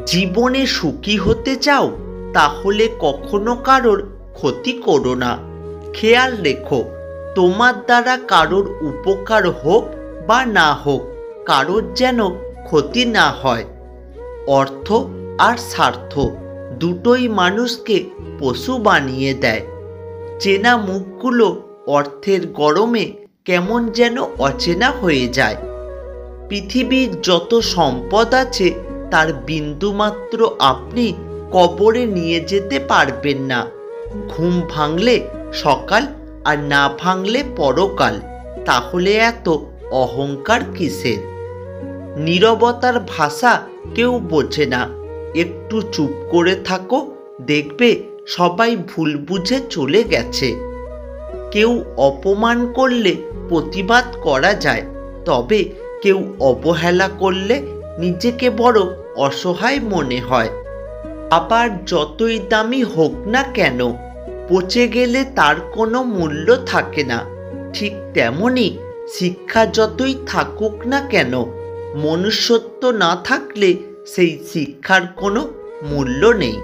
জীবনে সুখী হতে চাও? তাহলে কখনো কারোর ক্ষতি করো না। খেয়াল রেখো, তোমার দ্বারা কারোর উপকার হোক বা না হোক, কারোর যেন ক্ষতি না হয়। অর্থ আর স্বার্থ দুটোই মানুষকে পশু বানিয়ে দেয়। চেনা মুখগুলো অর্থের গরমে কেমন যেন অচেনা হয়ে যায়। পৃথিবীর যত সম্পদ আছে তার বিন্দুমাত্র আপনি কবরে নিয়ে যেতে পারবেন না। ঘুম ভাঙলে সকাল আর না ভাঙলে পরকাল, তাহলে এত অহংকার কিসের? নীরবতার ভাষা কেউ বোঝে না। একটু চুপ করে থাকো, দেখবে সবাই ভুল বুঝে চলে গেছে। কেউ অপমান করলে প্রতিবাদ করা যায়, তবে কেউ অবহেলা করলে নিজেকে বড় অসহায় মনে হয়। আবার যতই দামি হোক না কেন, পচে গেলে তার কোনো মূল্য থাকে না। ঠিক তেমনি শিক্ষা যতই থাকুক না কেন, মনুষ্যত্ব না থাকলে সেই শিক্ষার কোনো মূল্য নেই।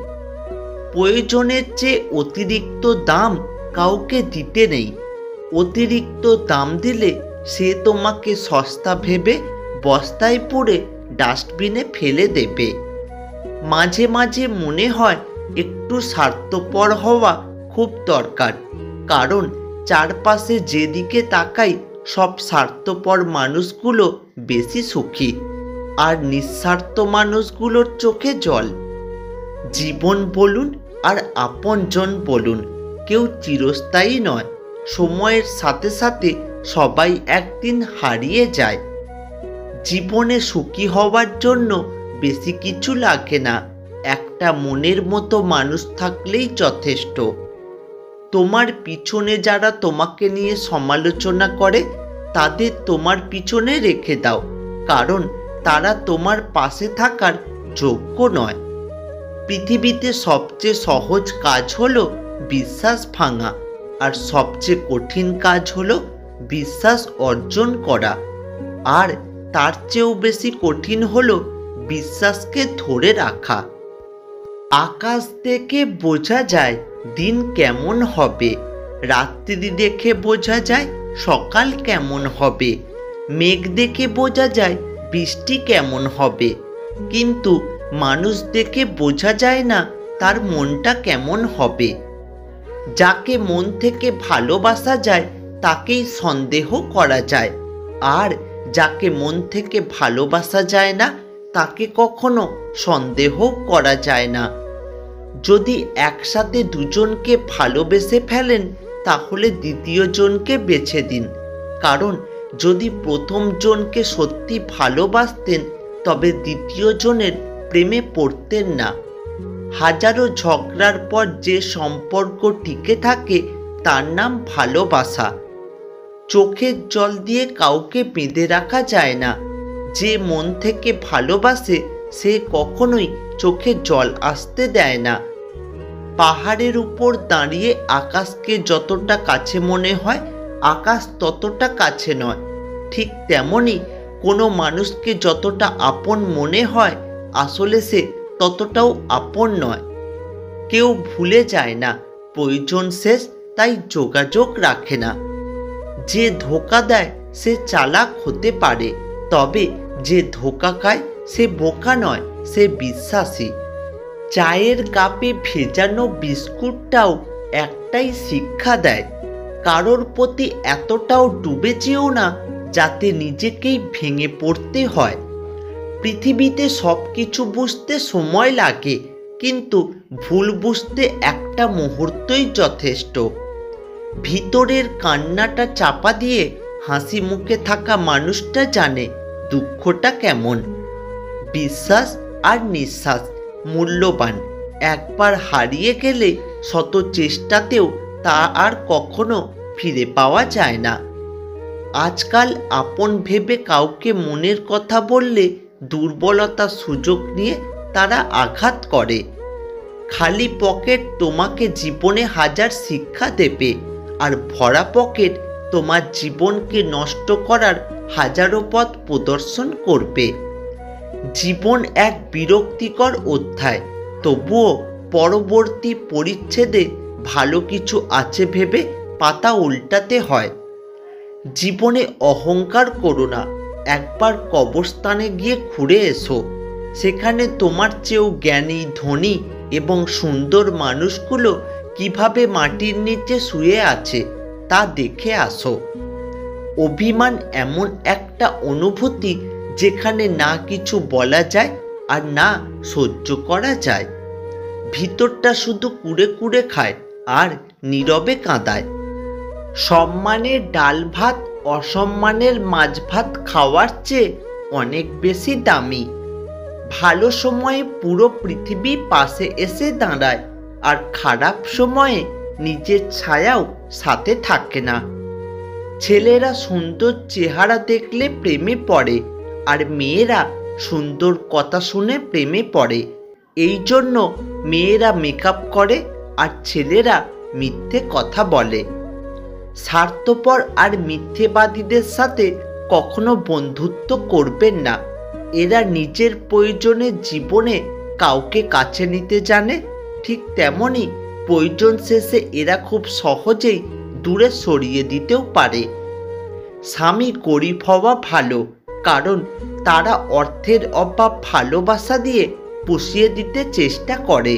প্রয়োজনের চেয়ে অতিরিক্ত দাম কাউকে দিতে নেই। অতিরিক্ত দাম দিলে সে তোমাকে সস্তা ভেবে বস্তায় পুরে ডাস্টবিনে ফেলে দেবে। মাঝে মাঝে মনে হয় একটু স্বার্থপর হওয়া খুব দরকার, কারণ চারপাশে যেদিকে তাকাই সব স্বার্থপর মানুষগুলো বেশি সুখী, আর নিঃস্বার্থ মানুষগুলোর চোখে জল। জীবন বলুন আর আপনজন বলুন, কেউ চিরস্থায়ী নয়। সময়ের সাথে সাথে সবাই একদিন হারিয়ে যায়। জীবনে সুখী হওয়ার জন্য বেশি কিছু লাগে না, একটা মনের মতো মানুষ থাকলেই যথেষ্ট। তোমার পিছনে যারা তোমাকে নিয়ে সমালোচনা করে, তাদের তোমার পিছনে রেখে দাও, কারণ তারা তোমার পাশে থাকার যোগ্য নয়। পৃথিবীতে সবচেয়ে সহজ কাজ হলো বিশ্বাস ভাঙা, আর সবচেয়ে কঠিন কাজ হলো বিশ্বাস অর্জন করা। আর তার চেয়েও বেশি কঠিন হলো বিশ্বাসকে ধরে রাখা। আকাশ দেখে বোঝা যায় দিন কেমন হবে, রাত্রি দেখে বোঝা যায় সকাল কেমন হবে, মেঘ দেখে বোঝা যায় বৃষ্টি কেমন হবে, কিন্তু মানুষ দেখে বোঝা যায় না তার মনটা কেমন হবে। যাকে মন থেকে ভালোবাসা যায় তাকেই সন্দেহ করা যায়, আর যাকে মন থেকে ভালোবাসা যায় না তাকে কখনো সন্দেহ করা যায় না। যদি একসাথে দুজনকে ভালোবেসে ফেলেন, তাহলে দ্বিতীয় জনকে বেছে দিন, কারণ যদি প্রথম জনকে সত্যি ভালোবাসতেন তবে দ্বিতীয় জনের প্রেমে পড়তেন না। হাজারো ঝগড়ার পর যে সম্পর্ক টিকে থাকে তার নাম ভালোবাসা। চোখের জল দিয়ে কাউকে বেঁধে রাখা যায় না। যে মন থেকে ভালোবাসে সে কখনোই চোখে জল আসতে দেয় না। পাহাড়ের উপর দাঁড়িয়ে আকাশকে যতটা কাছে মনে হয়, আকাশ ততটা কাছে নয়। ঠিক তেমনি কোনো মানুষকে যতটা আপন মনে হয়, আসলে সে ততটাও আপন নয়। কেউ ভুলে যায় না প্রয়োজন শেষ, তাই যোগাযোগ রাখে না। যে ধোঁকা দেয় সে চালাক হতে পারে, তবে যে ধোঁকা খায় সে বোকা নয়, সে বিশ্বাসী। চায়ের কাপে ভেজানো বিস্কুটটাও একটাই শিক্ষা দেয়, কারোর প্রতি এতটাও ডুবে যেও না যাতে নিজেকেই ভেঙে পড়তে হয়। পৃথিবীতে সব কিছু বুঝতে সময় লাগে, কিন্তু ভুল বুঝতে একটা মুহূর্তই যথেষ্ট। ভিতরের কান্নাটা চাপা দিয়ে হাসি মুখে থাকা মানুষটা জানে দুঃখটা কেমন। বিশ্বাস আর নিঃশ্বাস মূল্যবান, একবার হারিয়ে গেলে শত চেষ্টাতেও তা আর কখনো ফিরে পাওয়া যায় না। আজকাল আপন ভেবে কাউকে মনের কথা বললে দুর্বলতার সুযোগ নিয়ে তারা আঘাত করে। খালি পকেট তোমাকে জীবনে হাজার শিক্ষা দেবে, আর ভরা পকেট তোমার জীবনকে নষ্ট করার হাজারো পথ প্রদর্শন করবে। জীবন এক বিরক্তিকর অধ্যায়, তবুও পরবর্তী পরিচ্ছেদে ভালো কিছু আছে ভেবে পাতা উল্টাতে হয়। জীবনে অহংকার করো না, একবার কবরস্থানে গিয়ে ঘুরে এসো। সেখানে তোমার চেয়েও জ্ঞানী, ধনী এবং সুন্দর মানুষগুলো কিভাবে মাটির নিচে শুয়ে আছে তা দেখে আসো। অভিমান এমন একটা অনুভূতি যেখানে না কিছু বলা যায় আর না সহ্য করা যায়। ভিতরটা শুধু কুড়ে কুড়ে খায় আর নীরবে কাঁদায়। সম্মানের ডাল ভাত অসম্মানের মাছ ভাত খাওয়ার চেয়ে অনেক বেশি দামি। ভালো সময়ে পুরো পৃথিবী পাশে এসে দাঁড়ায়, আর খারাপ সময়ে নিজের ছায়াও সাথে থাকে না। ছেলেরা সুন্দর চেহারা দেখলে প্রেমে পড়ে, আর মেয়েরা সুন্দর কথা শুনে প্রেমে পড়ে। এই জন্য মেয়েরা মেকআপ করে আর ছেলেরা মিথ্যে কথা বলে। স্বার্থপর আর মিথ্যেবাদীদের সাথে কখনো বন্ধুত্ব করবেন না। এরা নিজের প্রয়োজনে জীবনে কাউকে কাছে নিতে জানে, ঠিক তেমনই প্রয়োজন শেষে এরা খুব সহজেই দূরে সরিয়ে দিতেও পারে। স্বামী গরিব হওয়া ভালো, কারণ তারা অর্থের অভাব ভালোবাসা দিয়ে পুষিয়ে দিতে চেষ্টা করে।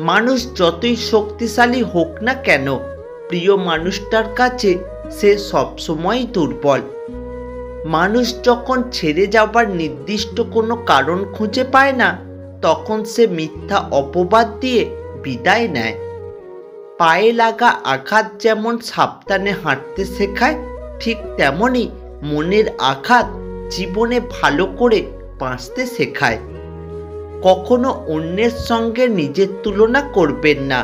মানুষ যতই শক্তিশালী হোক না কেন, প্রিয় মানুষটার কাছে সে সবসময় দুর্বল। মানুষ যখন ছেড়ে যাবার নির্দিষ্ট কোনো কারণ খুঁজে পায় না, তখন সে মিথ্যা অপবাদ দিয়ে বিদায় নেয়। পায়ে লাগা আঘাত যেমন সাবধানে হাঁটতে শেখায়, ঠিক তেমনি মনের আঘাত জীবনে ভালো করে বাঁচতে শেখায়। কখনো অন্যের সঙ্গে নিজের তুলনা করবেন না।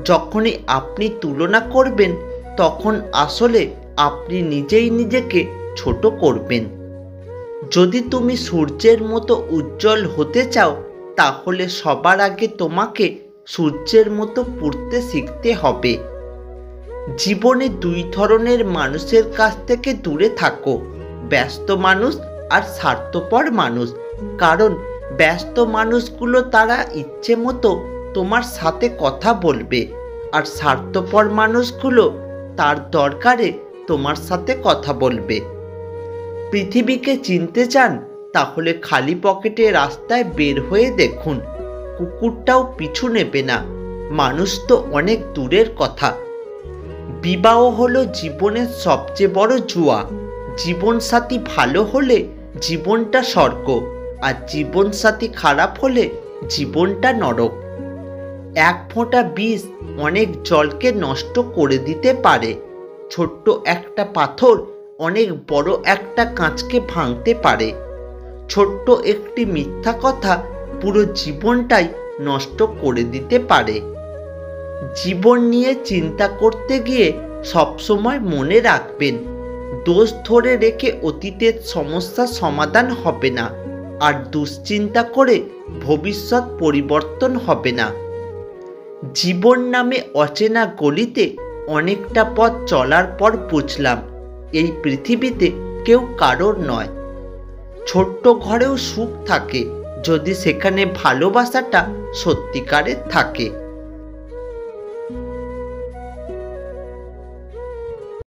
যখনই আপনি তুলনা করবেন, তখন আসলে আপনি নিজেই নিজেকে ছোট করবেন। যদি তুমি সূর্যের মতো উজ্জ্বল হতে চাও, তাহলে সবার আগে তোমাকে সূর্যের মতো পড়তে শিখতে হবে। জীবনে দুই ধরনের মানুষের কাছ থেকে দূরে থাকো, ব্যস্ত মানুষ আর স্বার্থপর মানুষ। কারণ ব্যস্ত মানুষগুলো তারা ইচ্ছে মতো তোমার সাথে কথা বলবে, আর স্বার্থপর মানুষগুলো তার দরকারে তোমার সাথে কথা বলবে। পৃথিবীকে চিনতে চান? তাহলে খালি পকেটে রাস্তায় বের হয়ে দেখুন। কুকুরটাও পিছু নেবে না। মানুষ তো অনেক দূরের কথা। বিবাহ হলো জীবনের সবচেয়ে বড় জুয়া। জীবনসাথী ভালো হলে জীবনটা স্বর্গ, আর জীবনসাথী খারাপ হলে জীবনটা নরক। এক ফোঁটা বিষ অনেক জলকে নষ্ট করে দিতে পারে। ছোট্ট একটা পাথর অনেক বড় একটা কাঁচকে ভাঙতে পারে। ছোট্ট একটি মিথ্যা কথা পুরো জীবনটাই নষ্ট করে দিতে পারে। জীবন নিয়ে চিন্তা করতে গিয়ে সবসময় মনে রাখবেন, দোষ ধরে রেখে অতীতের সমস্যা সমাধান হবে না, আর দুশ্চিন্তা করে ভবিষ্যৎ পরিবর্তন হবে না। জীবন নামে অচেনা গলিতে অনেকটা পথ চলার পর বুঝলাম, এই পৃথিবীতে কেউ কারোর নয়। ছোট্ট ঘরেও সুখ থাকে, যদি সেখানে ভালোবাসাটা সত্যিকারের থাকে।